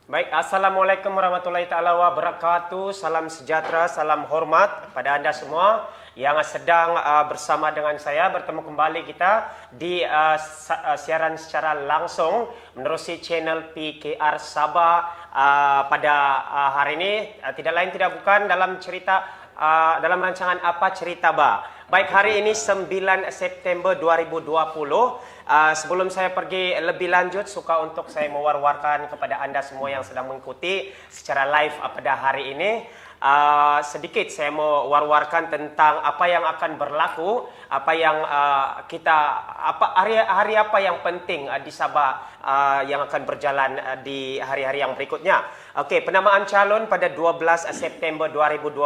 Baik, Assalamualaikum warahmatullahi taala wabarakatuh. Salam sejahtera, salam hormat pada Anda semua yang sedang bersama dengan saya. Bertemu kembali kita di siaran secara langsung menerusi channel PKR Sabah pada hari ini. Tidak lain tidak bukan dalam dalam rancangan Apa Cerita Ba. Baik, hari ini 9 September 2020. Sebelum saya pergi lebih lanjut, suka untuk saya mewar-warkan kepada Anda semua yang sedang mengikuti secara live pada hari ini. Sedikit saya mau war-warkan tentang apa yang akan berlaku, apa yang hari apa yang penting di Sabah yang akan berjalan di hari-hari yang berikutnya. Okey, penamaan calon pada 12 September 2020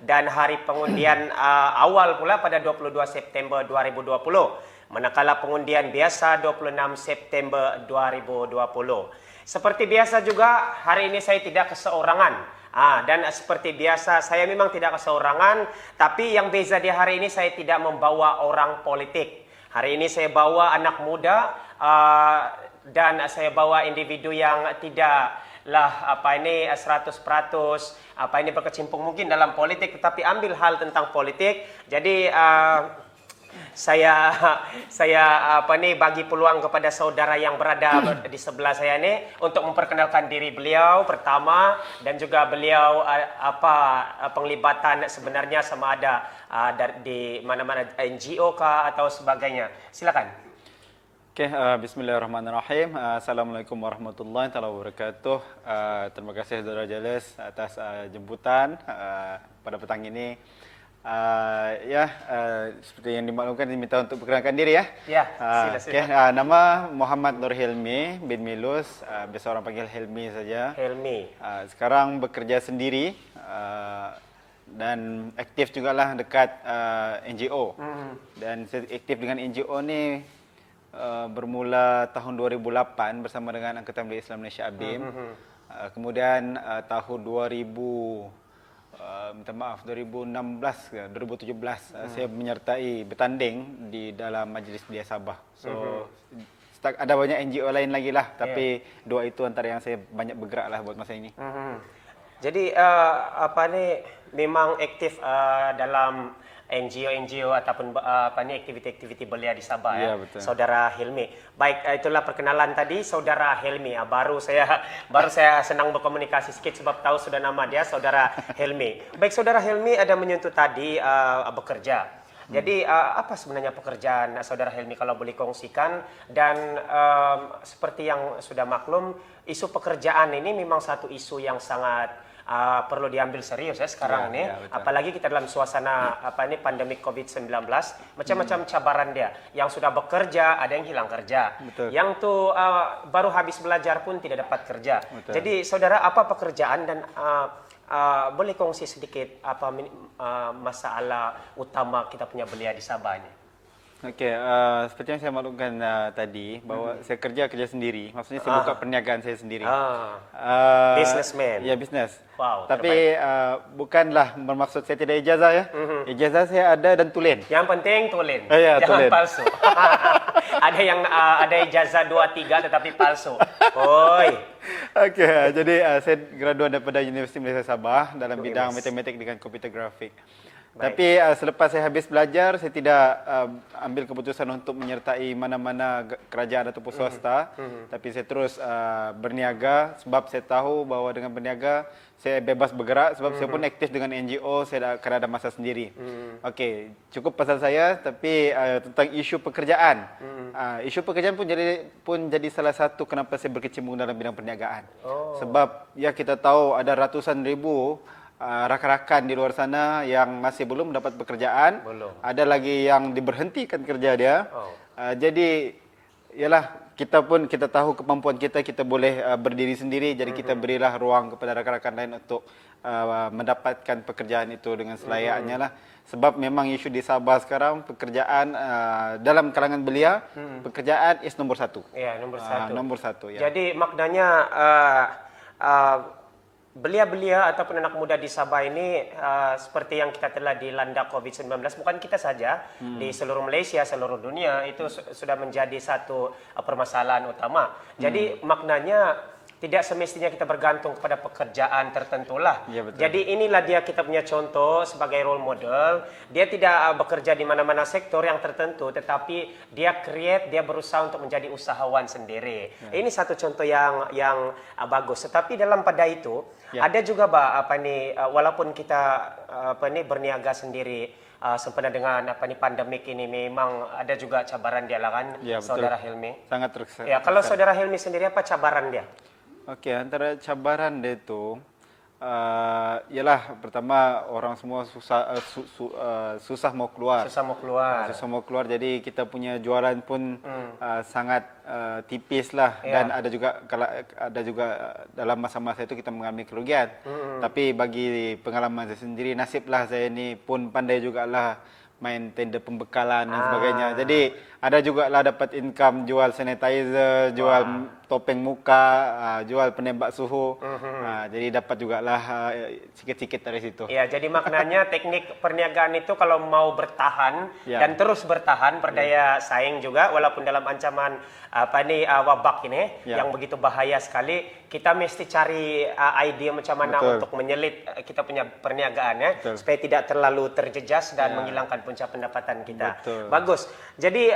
dan hari pengundian awal pula pada 22 September 2020. Manakala pengundian biasa 26 September 2020. Seperti biasa juga, hari ini saya tidak keseorangan. Dan seperti biasa, saya memang tidak keseorangan, tapi yang beza di hari ini saya tidak membawa orang politik. Hari ini saya bawa anak muda dan saya bawa individu yang tidaklah 100% berkecimpung mungkin dalam politik, tetapi ambil hal tentang politik. Jadi saya bagi peluang kepada saudara yang berada di sebelah saya ini untuk memperkenalkan diri beliau pertama, dan juga beliau penglibatan sebenarnya sama ada di mana-mana NGO kah atau sebagainya. Silakan. Okey, bismillahirrahmanirrahim. Assalamualaikum warahmatullahi wabarakatuh. Terima kasih Saudara Jales atas jemputan pada petang ini. Seperti yang dimaklumkan, diminta untuk perkenalkan diri ya. Ya, sila. Okay, nama Muhammad Nur Hilmi bin Milus, biasa orang panggil Hilmi saja. Hilmi. Sekarang bekerja sendiri dan aktif jugalah dekat NGO. Dan saya aktif dengan NGO ni bermula tahun 2008 bersama dengan Angkatan Belia Islam Malaysia ABIM. Kemudian tahun 2016 ke 2017 saya menyertai bertanding di dalam Majlis Belia Sabah. So ada banyak NGO lain lagi lah, tapi dua itu antara yang saya banyak bergerak lah buat masa ini. Jadi memang aktif dalam NGO ataupun aktiviti-aktiviti belia di Sabah ya, betul. Saudara Hilmi. Baik, itulah perkenalan tadi Saudara Hilmi. Baru saya senang berkomunikasi sedikit sebab tahu sudah nama dia Saudara Hilmi. Baik, Saudara Hilmi ada menyentuh tadi bekerja. Jadi apa sebenarnya pekerjaan Saudara Hilmi kalau boleh kongsikan? Dan seperti yang sudah maklum, isu pekerjaan ini memang satu isu yang sangat perlu diambil serius ya sekarang ini. Apalagi kita dalam suasana pandemik COVID-19, macam-macam cabaran dia. Yang sudah bekerja ada yang hilang kerja. Betul. Yang tu baru habis belajar pun tidak dapat kerja. Betul. Jadi saudara, apa pekerjaan dan boleh kongsi sedikit apa masalah utama kita punya belia di Sabah ini? Okey, seperti yang saya maklumkan tadi, bahawa saya kerja sendiri. Maksudnya saya buka perniagaan saya sendiri. Businessman. Ya, bisnes. Wow, tapi bukanlah bermaksud saya tidak ijazah ya. Ijazah saya ada dan tulen. Yang penting tulen. Ya, jangan tulen. palsu. Ada yang ada ijazah 2-3 tetapi palsu. Oi. Okey, jadi saya graduan daripada Universiti Malaysia Sabah dalam bidang matematik dengan komputer grafik. Tapi selepas saya habis belajar, saya tidak ambil keputusan untuk menyertai mana-mana kerajaan ataupun swasta. Tapi saya terus berniaga sebab saya tahu bahawa dengan berniaga saya bebas bergerak, sebab saya pun aktif dengan NGO, saya akan ada masa sendiri. Okey, cukup pasal saya, tapi tentang isu pekerjaan. Isu pekerjaan pun jadi salah satu kenapa saya berkecimpung dalam bidang perniagaan. Sebab ya kita tahu ada ratusan ribu rakan-rakan di luar sana yang masih belum dapat pekerjaan. Ada lagi yang diberhentikan kerja dia. Jadi ialah kita tahu kemampuan kita boleh berdiri sendiri. Jadi kita berilah ruang kepada rakan-rakan lain untuk mendapatkan pekerjaan itu dengan selayaknya lah. Sebab memang isu di Sabah sekarang pekerjaan dalam kalangan belia, pekerjaan is nombor satu. Ya, nombor satu. Nombor satu. Ya. Jadi maknanya belia-belia ataupun anak muda di Sabah ini seperti yang kita telah dilanda COVID-19, bukan kita saja, di seluruh Malaysia, seluruh dunia itu sudah menjadi satu permasalahan utama. Jadi maknanya tidak semestinya kita bergantung kepada pekerjaan tertentu lah. Ya, betul. Jadi inilah dia kita punya contoh sebagai role model. Dia tidak bekerja di mana-mana sektor yang tertentu, tetapi dia dia berusaha untuk menjadi usahawan sendiri. Ya. Ini satu contoh yang bagus. Tetapi dalam pada itu ada juga walaupun kita berniaga sendiri sempena dengan pandemik ini, memang ada juga cabaran dia lah kan, ya, Saudara Hilmi. Sangat terkesan. Ya, kalau Saudara Hilmi sendiri apa cabaran dia? Oke, antara cabaran dia itu, ialah pertama orang semua susah mau keluar. Susah mau keluar. Susah mau keluar, jadi kita punya jualan pun sangat tipis lah. Dan ada juga dalam masa-masa itu kita mengalami kerugian. Tapi bagi pengalaman saya sendiri, nasiblah saya ini pun pandai juga lah main tender pembekalan dan sebagainya. Jadi ada juga lah dapat income jual sanitizer, jual topeng muka, jual penembak suhu. Jadi dapat juga lah sikit-sikit dari situ. Ya, jadi maknanya teknik perniagaan itu kalau mau bertahan dan terus bertahan, berdaya saing juga walaupun dalam ancaman wabak ini yang begitu bahaya sekali, kita mesti cari ide macam mana untuk menyelit kita punya perniagaan ya, supaya tidak terlalu terjejas dan menghilangkan punca pendapatan kita. Bagus. Jadi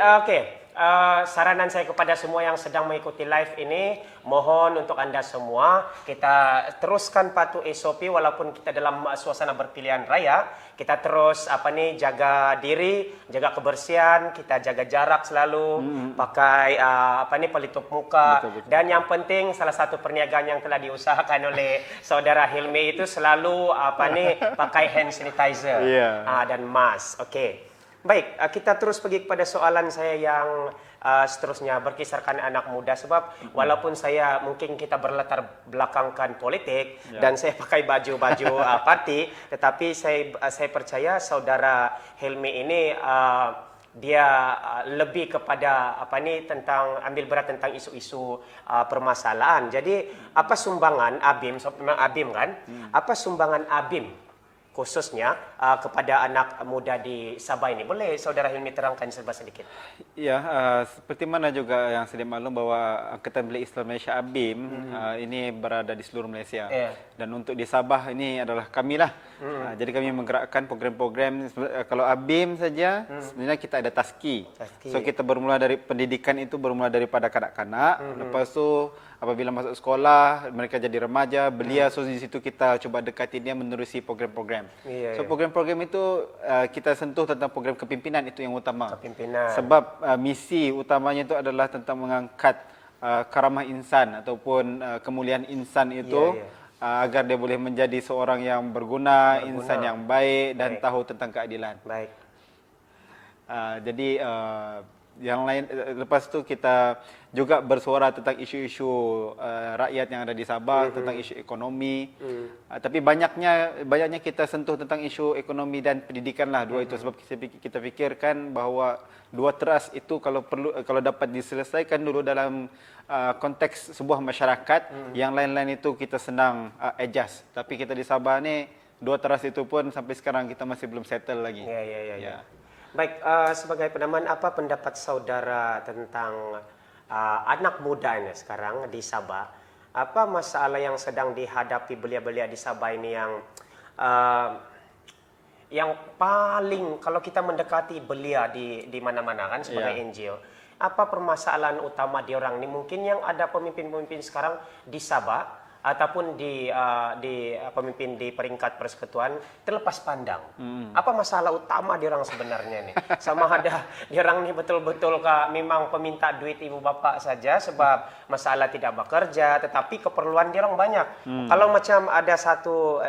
saranan saya kepada semua yang sedang mengikuti live ini, mohon untuk Anda semua kita teruskan patuh SOP walaupun kita dalam suasana berpilihan raya, kita terus jaga diri, jaga kebersihan, kita jaga jarak selalu, pakai pelitup muka. Dan yang penting salah satu perniagaan yang telah diusahakan oleh Saudara Hilmi itu selalu pakai hand sanitizer dan mask. Oke. Baik, kita terus pergi kepada soalan saya yang seterusnya, berkisarkan anak muda. Sebab walaupun saya mungkin kita berlatar belakangkan politik dan saya pakai baju-baju parti, tetapi saya percaya Saudara Hilmi ini dia lebih kepada tentang ambil berat tentang isu-isu permasalahan. Jadi apa sumbangan ABIM, memang ABIM kan? Apa sumbangan ABIM khususnya kepada anak muda di Sabah ini? Boleh Saudara Hilmi terangkan serba sedikit? Ya, seperti mana juga yang sedia maklum bahwa Angkatan Belia Islam Malaysia ABIM ini berada di seluruh Malaysia. Dan untuk di Sabah ini adalah kamilah. Jadi kami menggerakkan program-program. Kalau ABIM saja, sebenarnya kita ada taski. So kita bermula dari pendidikan itu bermula daripada kanak-kanak. Lepas tu apabila masuk sekolah, mereka jadi remaja, belia, so di situ kita coba dekati dia menerusi program-program. So program-program itu kita sentuh tentang program kepimpinan, itu yang utama. Kepimpinan. Sebab misi utamanya itu adalah tentang mengangkat karamah insan ataupun kemuliaan insan itu agar dia boleh menjadi seorang yang berguna, insan yang baik dan tahu tentang keadilan. Baik. Jadi yang lain, lepas tu kita juga bersuara tentang isu-isu rakyat yang ada di Sabah, tentang isu ekonomi. Tapi banyaknya kita sentuh tentang isu ekonomi dan pendidikan lah, dua itu. Sebab kita fikirkan bahawa dua teras itu kalau dapat diselesaikan dulu dalam konteks sebuah masyarakat, yang lain-lain itu kita senang adjust. Tapi kita di Sabah ni dua teras itu pun sampai sekarang kita masih belum settle lagi. Ya. Baik, sebagai penamaan, apa pendapat saudara tentang anak muda ini sekarang di Sabah? Apa masalah yang sedang dihadapi belia-belia di Sabah ini yang paling, kalau kita mendekati belia di mana-mana kan sebagai NGO, apa permasalahan utama diorang ini? Mungkin yang ada pemimpin-pemimpin sekarang di Sabah ataupun di pemimpin di peringkat persekutuan terlepas pandang. Apa masalah utama diorang sebenarnya nih? Sama ada diorang nih betul-betul memang peminta duit ibu bapak saja sebab masalah tidak bekerja, tetapi keperluan diorang banyak. Kalau macam ada satu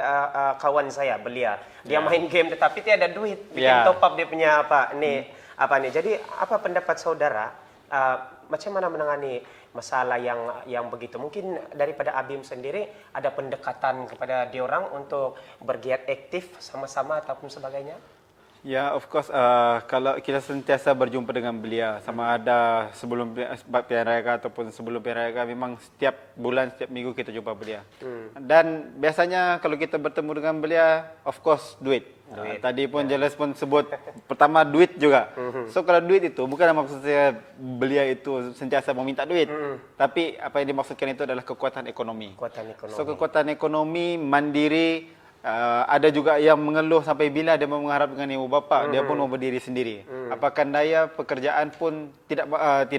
kawan saya belia, dia main game tetapi tiada duit, bikin top up dia punya apa nih. Jadi apa pendapat saudara? Macam mana menangani masalah yang begitu? Mungkin daripada ABIM sendiri ada pendekatan kepada diorang untuk bergiat aktif sama-sama ataupun sebagainya? Ya, of course. Kalau kita sentiasa berjumpa dengan beliau, sama ada sebelum pilihan raya ataupun sebelum pilihan raya, memang setiap bulan, setiap minggu kita jumpa beliau. Dan biasanya kalau kita bertemu dengan beliau, of course duit. Tadi pun jelas pun sebut pertama duit juga. So kalau duit itu bukan maksud saya beliau itu sentiasa meminta duit, tapi apa yang dimaksudkan itu adalah kekuatan ekonomi. Kekuatan ekonomi. So kekuatan ekonomi, mandiri. Ada juga yang mengeluh sampai bila dia mau mengharap dengan ibu bapa, dia pun mau berdiri sendiri. Apakah daya pekerjaan pun tidak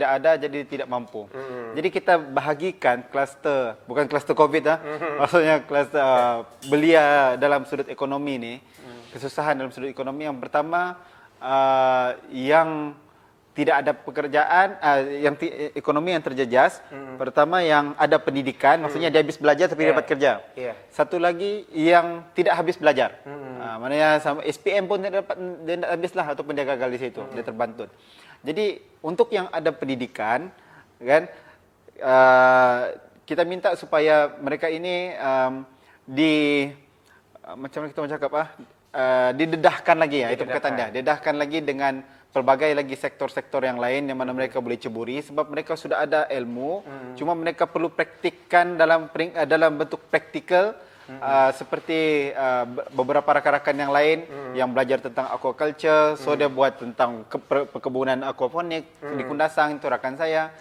ada, jadi tidak mampu. Jadi kita bahagikan kluster, bukan kluster COVID maksudnya kluster belia dalam sudut ekonomi ni, kesusahan dalam sudut ekonomi. Yang pertama yang tidak ada pekerjaan, ekonomi yang terjejas. Pertama yang ada pendidikan, maksudnya dia habis belajar tapi dapat kerja. Satu lagi yang tidak habis belajar. Maknanya sama SPM pun dia tidak habis lah, ataupun dia gagal di situ, dia terbantut. Jadi untuk yang ada pendidikan, kan, kita minta supaya mereka ini macam mana kita cakap didedahkan lagi ya, itu perkataan dia. Dedahkan lagi dengan pelbagai lagi sektor-sektor yang lain yang mana mereka boleh ceburi, sebab mereka sudah ada ilmu, cuma mereka perlu praktikkan dalam bentuk praktikal. Seperti beberapa rakan-rakan yang lain yang belajar tentang aquaculture, so dia buat tentang perkebunan aquaponik di Kundasang, itu rakan saya.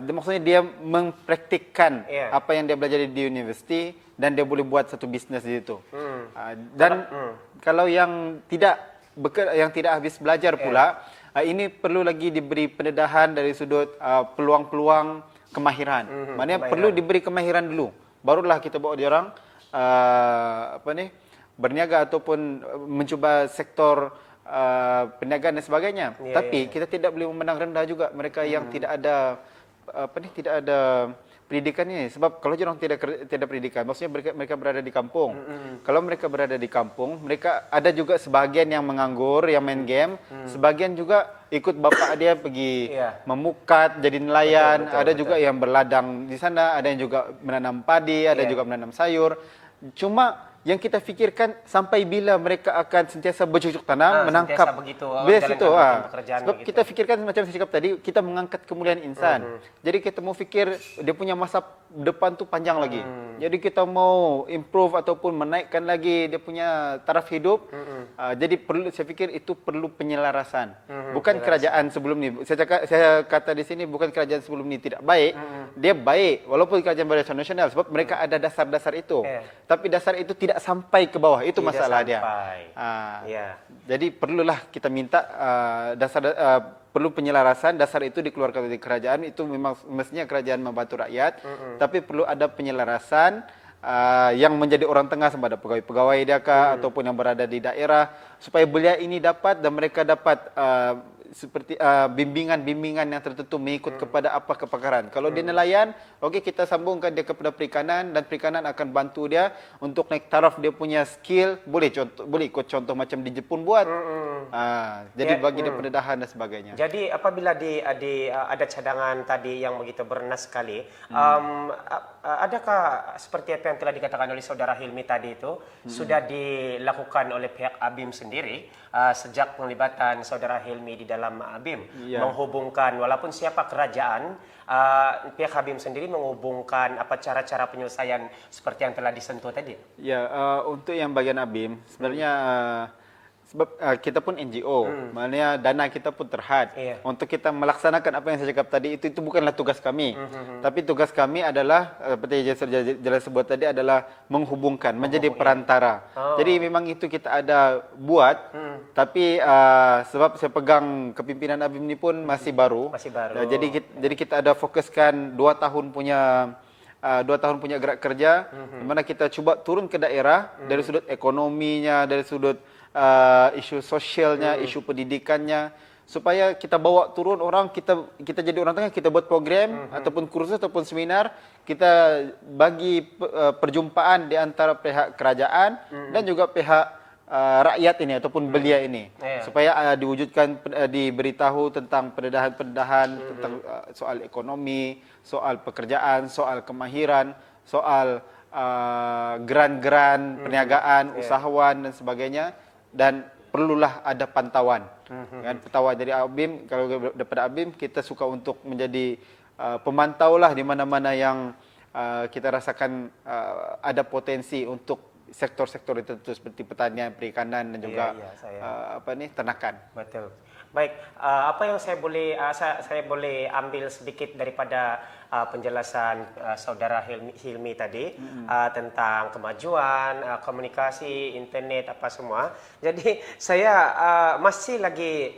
Maksudnya dia mempraktikkan apa yang dia belajar di universiti, dan dia boleh buat satu bisnes di situ. Dan kalau yang tidak habis belajar pula, ini perlu lagi diberi pendedahan dari sudut peluang-peluang kemahiran. Maknanya perlu diberi kemahiran dulu, barulah kita bawa dia orang berniaga ataupun mencuba sektor perniagaan dan sebagainya. Tapi kita tidak boleh memandang rendah juga mereka yang tidak ada pendidikan ini, sebab kalau orang tidak pendidikan, maksudnya mereka berada di kampung. Kalau mereka berada di kampung, mereka ada juga sebahagian yang menganggur, yang main game, sebagian juga ikut bapak dia pergi memukat jadi nelayan, ada juga yang berladang di sana, ada yang juga menanam padi, ada juga menanam sayur. Cuma yang kita fikirkan sampai bila mereka akan sentiasa bercocok tanam, menangkap begitu, sebab kita fikirkan macam saya cakap tadi, kita mengangkat kemuliaan insan. Jadi kita mau fikir dia punya masa depan tu panjang lagi. Jadi kita mau improve ataupun menaikkan lagi dia punya taraf hidup. Jadi saya fikir itu perlu penyelarasan. Bukan kerajaan sebelum ni. Saya kata di sini bukan kerajaan sebelum ni tidak baik. Dia baik walaupun kerajaan barisan nasional, sebab mereka ada dasar-dasar itu. Tapi dasar itu tidak sampai ke bawah, itu masalah dia. Jadi perlulah kita minta perlu penyelarasan. Dasar itu dikeluarkan dari kerajaan, itu memang mestinya kerajaan membantu rakyat, tapi perlu ada penyelarasan yang menjadi orang tengah, sama ada pegawai-pegawai dia ataupun yang berada di daerah, supaya belia ini dapat dan mereka dapat seperti bimbingan-bimbingan yang tertentu mengikut kepada apa kepakaran. Kalau dia nelayan, okey, kita sambungkan dia kepada perikanan, dan perikanan akan bantu dia untuk naik taraf dia punya skill. Boleh ikut contoh macam di Jepun buat. Jadi bagi dia pendedahan dan sebagainya. Jadi apabila ada cadangan tadi yang begitu bernas sekali, adakah seperti apa yang telah dikatakan oleh saudara Hilmi tadi itu sudah dilakukan oleh pihak ABIM sendiri sejak penglibatan saudara Hilmi di dalam ABIM, menghubungkan walaupun siapa kerajaan, pihak ABIM sendiri menghubungkan apa cara-cara penyelesaian seperti yang telah disentuh tadi? Ya, untuk yang bagian ABIM sebenarnya sebab kita pun NGO, maknanya dana kita pun terhad. Untuk kita melaksanakan apa yang saya cakap tadi, itu bukanlah tugas kami. Tapi tugas kami adalah seperti yang saya jelas sebut tadi, adalah menghubungkan, menjadi perantara. Jadi memang itu kita ada buat, tapi sebab saya pegang kepimpinan ABIM ni pun masih baru. Jadi kita ada fokuskan 2 tahun punya gerak kerja, di mana kita cuba turun ke daerah dari sudut ekonominya, dari sudut isu sosialnya, isu pendidikannya, supaya kita bawa turun orang, kita jadi orang tengah, kita buat program ataupun kursus ataupun seminar, kita bagi perjumpaan di antara pihak kerajaan dan juga pihak rakyat ini ataupun belia ini, supaya diwujudkan, diberitahu tentang pendedahan-pendedahan tentang soal ekonomi, soal pekerjaan, soal kemahiran, soal grant-grant perniagaan, usahawan dan sebagainya. Dan perlulah ada pantauan. Kan pantauan dari ABIM, kalau daripada ABIM kita suka untuk menjadi pemantau lah di mana-mana yang kita rasakan ada potensi untuk sektor-sektor tertentu seperti pertanian, perikanan dan juga ternakan. Betul. Baik, apa yang saya boleh ambil sedikit daripada penjelasan saudara Hilmi tadi tentang kemajuan komunikasi, internet apa semua. Jadi saya masih lagi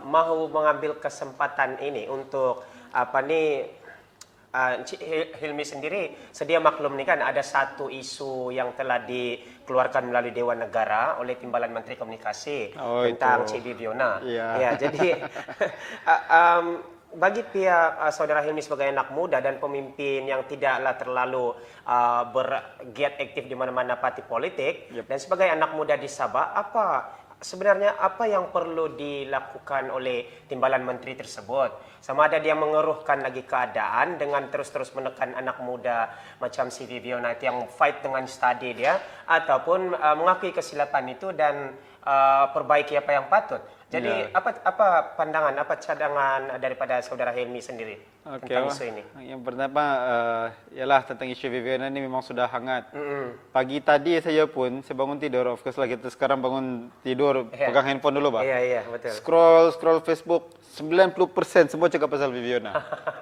mahu mengambil kesempatan ini untuk Encik Hilmi sendiri sedia maklum nih kan ada satu isu yang telah dikeluarkan melalui Dewan Negara oleh Timbalan Menteri Komunikasi tentang Cik Viviana. Ya, jadi bagi pihak saudara Hilmi sebagai anak muda dan pemimpin yang tidaklah terlalu bergiat aktif di mana-mana parti politik dan sebagai anak muda di Sabah, sebenarnya apa yang perlu dilakukan oleh Timbalan Menteri tersebut? Sama ada dia mengeruhkan lagi keadaan dengan terus-terus menekan anak muda macam si Viviana yang fight dengan study dia, ataupun mengakui kesilapan itu dan perbaiki apa yang patut. Jadi apa pandangan, apa cadangan daripada saudara Hilmi sendiri tentang isu ini? Yang pertama ialah tentang isu Viviana ini memang sudah hangat. Pagi tadi saya bangun tidur, of course lah kita sekarang bangun tidur pegang handphone dulu, Pak. Iya, betul. Scroll Facebook, 90% semua cakap pasal Viviana.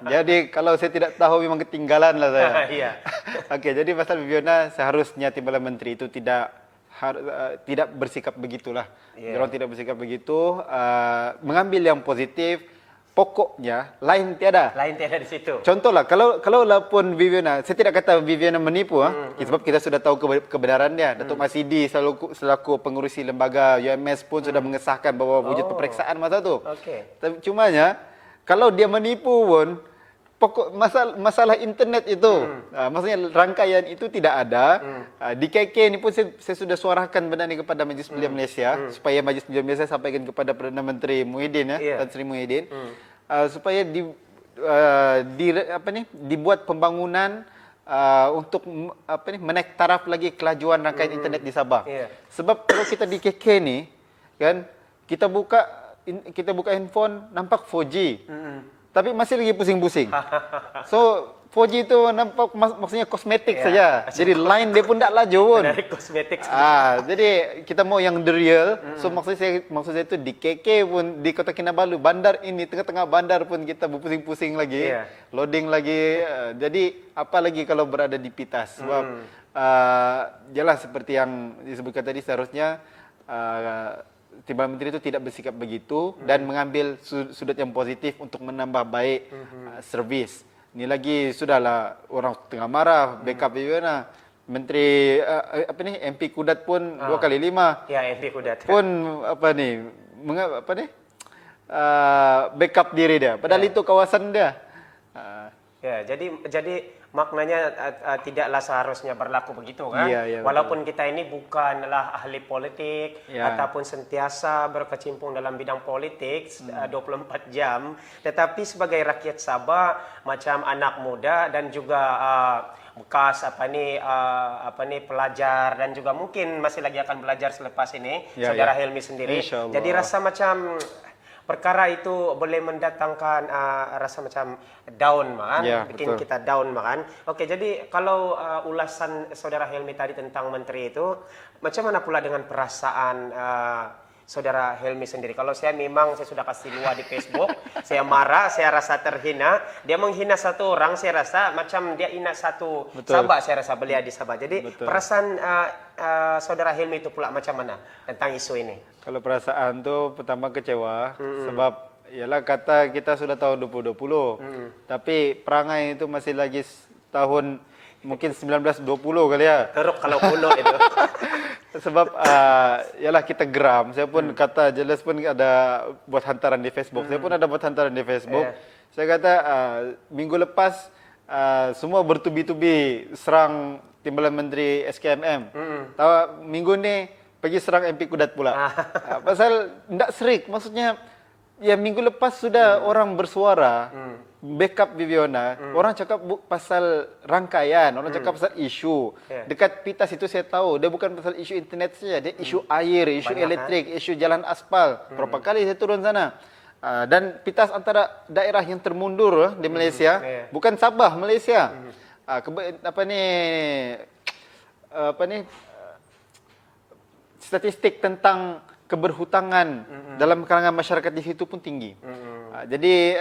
Jadi kalau saya tidak tahu memang ketinggalan lah saya. Iya. Okey, jadi pasal Viviana seharusnya Timbalan Menteri itu tidak bersikap begitulah. Orang tidak bersikap begitu, mengambil yang positif. Pokoknya lain tiada di situ. Contohlah kalau pun Viviana, saya tidak kata Viviana menipu sebab kita sudah tahu kebenaran dia. Datuk Masidi selaku pengurusi lembaga UMS pun sudah mengesahkan bahawa wujud peperiksaan masa tu. Tapi cumanya kalau dia menipu pun pokok masalah internet itu, maksudnya rangkaian itu tidak ada. Di KK ni pun saya sudah suarakan benda ni kepada Majlis Belia Malaysia supaya Majlis Belia Malaysia sampaikan kepada Perdana Menteri Muhyiddin Tan Sri Muhyiddin supaya dibuat pembangunan untuk menaik taraf lagi kelajuan rangkaian internet di Sabah. Sebab kalau kita di KK ni kan kita buka handphone nampak 4G. Tapi masih lagi pusing-pusing. So 4G itu nampak maksudnya kosmetik saja. Jadi line dia pun tak laju pun. Dari kosmetik. Jadi kita mau yang the real. So maksud saya itu di KK pun di Kota Kinabalu, bandar ini tengah-tengah bandar pun kita berpusing-pusing lagi, loading lagi. Jadi apa lagi kalau berada di Pitas. Sebab jelas seperti yang disebutkan tadi seharusnya Timbalan Menteri itu tidak bersikap begitu dan mengambil sudut yang positif untuk menambah baik servis. Ini lagi sudahlah orang tengah marah backup Viviana. Menteri MP Kudat pun 2x5. Ya, MP Kudat. Pun backup diri dia. Padahal itu kawasan dia. Jadi maknanya tidaklah seharusnya berlaku begitu kan. Walaupun kita ini bukanlah ahli politik ataupun sentiasa berkecimpung dalam bidang politik 24 jam, tetapi sebagai rakyat Sabah macam anak muda dan juga bekas pelajar dan juga mungkin masih lagi akan belajar selepas ini, saudara Hilmi sendiri. Jadi rasa macam perkara itu boleh mendatangkan rasa macam down bikin kita down Okey, jadi kalau ulasan saudara Hilmi tadi tentang menteri itu, macam mana pula dengan perasaan saudara Hilmi sendiri? Kalau saya sudah kasih luar di Facebook, saya marah, saya rasa terhina. Dia menghina satu orang, saya rasa macam dia hina satu Sabah, saya rasa belia di Sabah. Jadi perasaan saudara Hilmi itu pula macam mana tentang isu ini? Kalau perasaan tu pertama kecewa sebab ialah kata kita sudah tahun 2020 tapi perangai itu masih lagi tahun mungkin 1920 kali ya. Teruk kalau kuno itu. Sebab ialah kita geram. Saya pun kata jelas pun ada buat hantaran di Facebook. Saya pun ada buat hantaran di Facebook. Saya kata minggu lepas semua bertubi-tubi serang Timbalan Menteri SKMM. Tahu minggu ni pergi serang MP Kudat pula. Pasal tidak serik. Maksudnya, ya minggu lepas sudah orang bersuara. backup Viviana, orang cakap pasal rangkaian, orang cakap pasal isu. Yeah. Dekat Pitas itu saya tahu, dia bukan pasal isu internet saja, dia isu air, isu Banyak, elektrik, isu jalan aspal. Berapa kali saya turun sana. Dan Pitas antara daerah yang termundur di Malaysia, Yeah. bukan Sabah, Malaysia. Statistik tentang keberhutangan dalam kalangan masyarakat di situ pun tinggi. Jadi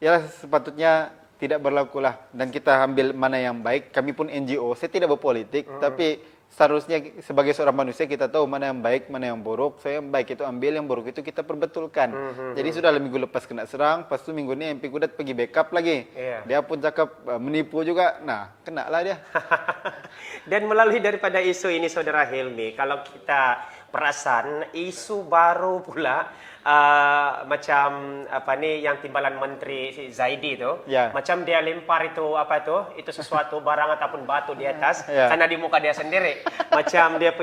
ya sepatutnya tidak berlakulah dan kita ambil mana yang baik. Kami pun NGO, saya tidak berpolitik, tapi seharusnya sebagai seorang manusia kita tahu mana yang baik, mana yang buruk. Saya yang baik itu ambil, yang buruk itu kita perbetulkan. Jadi sudah minggu lepas kena serang, lepas tu minggu ni MP Kudat pergi backup lagi. Yeah. Dia pun cakap menipu juga. Nah, kena lah dia. Dan melalui daripada isu ini Saudara Hilmi, kalau kita perasan isu baru pula macam yang timbalan Menteri si Zaidi tu, Ya. macam dia lempar itu sesuatu barang ataupun batu di atas Ya. karena di muka dia sendiri. Macam dia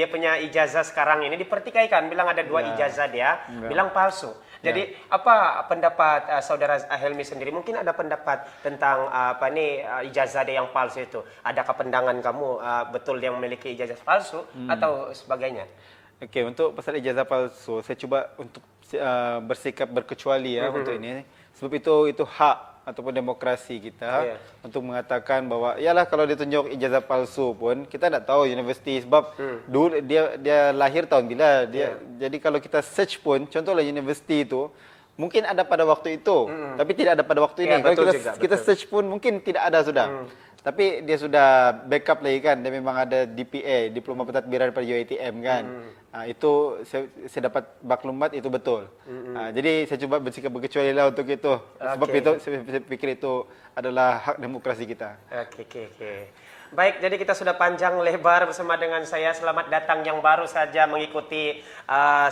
punya ijazah sekarang ini dipertikaikan, bilang ada 2 ijazah dia, bilang palsu. Jadi apa pendapat Saudara Helmi sendiri? Mungkin ada pendapat tentang ijazah dia yang palsu itu. Adakah pandangan kamu betul dia memiliki ijazah palsu atau sebagainya? Okey, untuk pasal ijazah palsu, saya cuba untuk bersikap berkecuali untuk ini. Sebab itu hak ataupun demokrasi kita untuk mengatakan bahawa yalah kalau ditunjuk ijazah palsu pun kita tak tahu universiti sebab dulu dia lahir tahun bila jadi kalau kita search pun contohlah universiti itu mungkin ada pada waktu itu tapi tidak ada pada waktu ini. Kalau kita search pun mungkin tidak ada sudah. Tapi dia sudah backup lagi kan, dia memang ada DPA, Diploma Pentadbiran daripada UiTM kan. Itu saya dapat maklumat itu betul. Jadi saya cuba bersikap berkecuali lah untuk itu. Sebab itu saya fikir itu adalah hak demokrasi kita. Okey. Baik, jadi kita sudah panjang lebar bersama dengan saya. Selamat datang yang baru saja mengikuti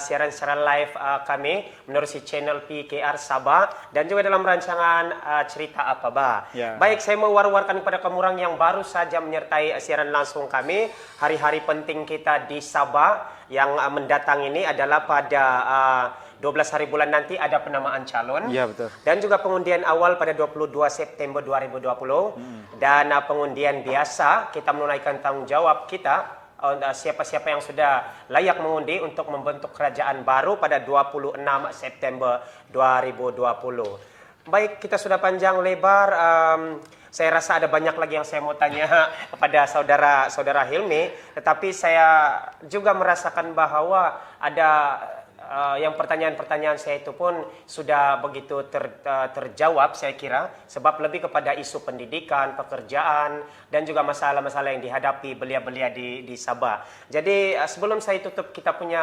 siaran secara live kami menerusi channel PKR Sabah dan juga dalam rancangan Cerita Apa Bah. Ya. Baik, saya mau war-warkan kepada kamu orang yang baru saja menyertai siaran langsung kami. Hari-hari penting kita di Sabah yang mendatang ini adalah pada 12 hari bulan nanti ada penamaan calon. Ya, betul. Dan juga pengundian awal pada 22 September 2020. Dan pengundian biasa kita menunaikan tanggung jawab kita siapa-siapa yang sudah layak mengundi untuk membentuk kerajaan baru pada 26 September 2020. Baik, kita sudah panjang lebar. Saya rasa ada banyak lagi yang saya mau tanya kepada saudara Hilmi, tetapi saya juga merasakan bahwa ada yang pertanyaan-pertanyaan saya itu pun sudah begitu terjawab saya kira, sebab lebih kepada isu pendidikan, pekerjaan dan juga masalah-masalah yang dihadapi belia-belia di Sabah. Jadi sebelum saya tutup kita punya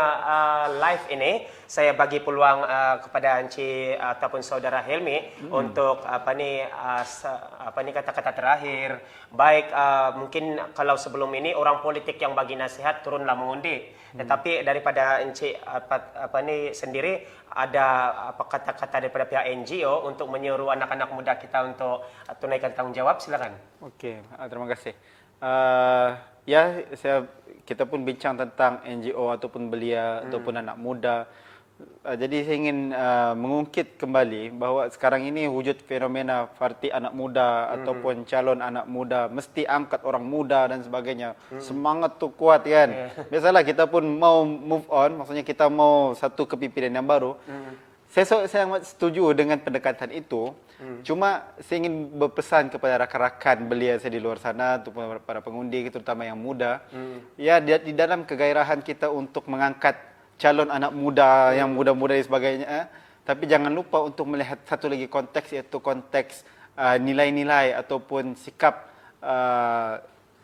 live ini, saya bagi peluang kepada Encik ataupun Saudara Helmi untuk kata-kata terakhir. Baik, mungkin kalau sebelum ini orang politik yang bagi nasihat turunlah mengundi. Tetapi daripada Encik sendiri ada kata-kata daripada pihak NGO untuk menyuruh anak-anak muda kita untuk tunaikan tanggung jawab, silakan. Okey, terima kasih. Kita pun bincang tentang NGO ataupun belia ataupun anak muda. Jadi saya ingin mengungkit kembali bahawa sekarang ini wujud fenomena parti anak muda ataupun calon anak muda, mesti angkat orang muda dan sebagainya. Semangat tu kuat kan. Biasalah kita pun mau move on, maksudnya kita mau satu kepimpinan yang baru. Saya sangat setuju dengan pendekatan itu. Cuma saya ingin berpesan kepada rakan-rakan belia saya di luar sana, ataupun para pengundi terutama yang muda. Ya, di dalam kegairahan kita untuk mengangkat calon anak muda yang muda-muda dan sebagainya, tapi jangan lupa untuk melihat satu lagi konteks, iaitu konteks nilai-nilai ataupun sikap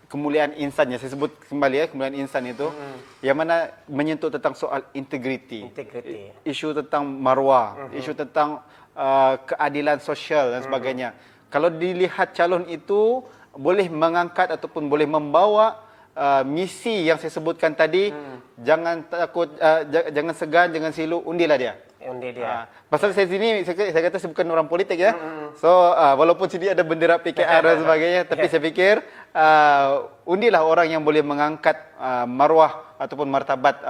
kemuliaan insan. Saya sebut kembali kemuliaan insan itu yang mana menyentuh tentang soal integriti, isu tentang marwah, isu tentang keadilan sosial dan sebagainya. Kalau dilihat calon itu boleh mengangkat ataupun boleh membawa misi yang saya sebutkan tadi, jangan takut, jangan segan, jangan silu, undilah dia. Undi dia. Pasal saya sini, saya kata saya bukan orang politik ya. So walaupun sini ada bendera PKR dan sebagainya, tapi saya fikir undilah orang yang boleh mengangkat marwah ataupun martabat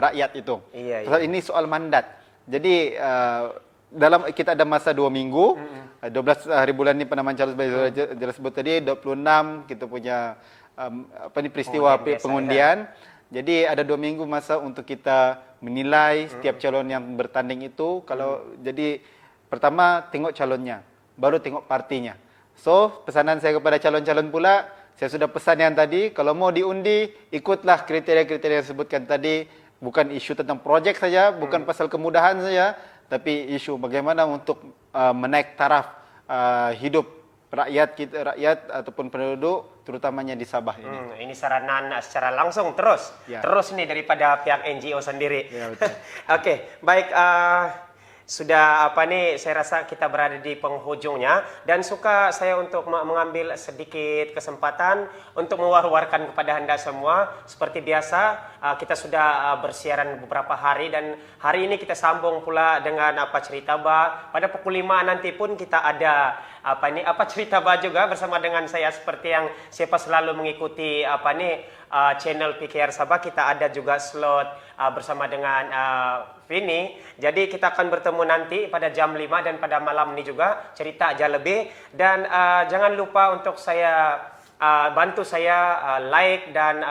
rakyat itu. Pasal ini soal mandat. Jadi dalam kita ada masa 2 minggu. 12 hari bulan ini penamaan calon sebagai jelas sebut tadi, 26 kita punya peristiwa pengundian. Jadi ada 2 minggu masa untuk kita menilai setiap calon yang bertanding itu. Jadi pertama tengok calonnya, baru tengok partinya. So pesanan saya kepada calon-calon pula, saya sudah pesan yang tadi, kalau mau diundi ikutlah kriteria-kriteria yang disebutkan tadi. Bukan isu tentang projek saja, bukan pasal kemudahan saja, tapi isu bagaimana untuk menaik taraf hidup rakyat ataupun penduduk, terutamanya di Sabah ini. Ini saranan secara langsung terus nih daripada pihak NGO sendiri. Ya, betul. Oke, baik. Sudah saya rasa kita berada di penghujungnya dan suka saya untuk mengambil sedikit kesempatan untuk mewar-warkan kepada Anda semua. Seperti biasa, kita sudah bersiaran beberapa hari dan hari ini kita sambung pula dengan cerita Ba. Pada pukul 5 nanti pun kita ada cerita Ba juga bersama dengan saya, seperti yang siapa selalu mengikuti channel PKR Sabah. Kita ada juga slot bersama dengan Vini. Jadi kita akan bertemu nanti pada jam 5 dan pada malam ini juga cerita aja lebih. Dan jangan lupa untuk saya bantu saya like dan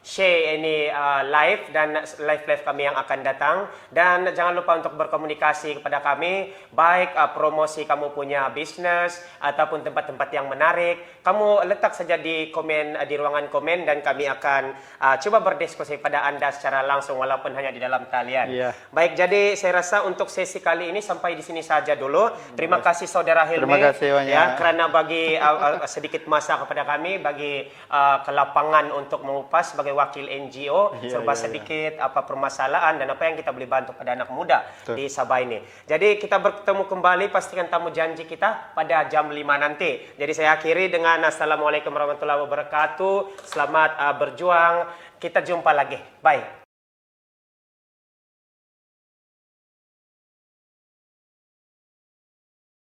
share ini live kami yang akan datang, dan jangan lupa untuk berkomunikasi kepada kami, baik promosi kamu punya bisnis ataupun tempat-tempat yang menarik, kamu letak saja di komen, di ruangan komen, dan kami akan coba berdiskusi pada Anda secara langsung walaupun hanya di dalam talian. Baik, jadi saya rasa untuk sesi kali ini sampai di sini saja dulu. Terima kasih Saudara Hilmi. Terima kasih banyak. Karena bagi sedikit masa kepada kami bagi kelapangan untuk mengupas sebagai wakil NGO serba sedikit apa permasalahan dan apa yang kita boleh bantu pada anak muda di Sabah ini. Jadi kita bertemu kembali, pastikan tamu janji kita pada jam 5 nanti. Jadi saya akhiri dengan Assalamualaikum warahmatullahi wabarakatuh. Selamat berjuang. Kita jumpa lagi. Bye.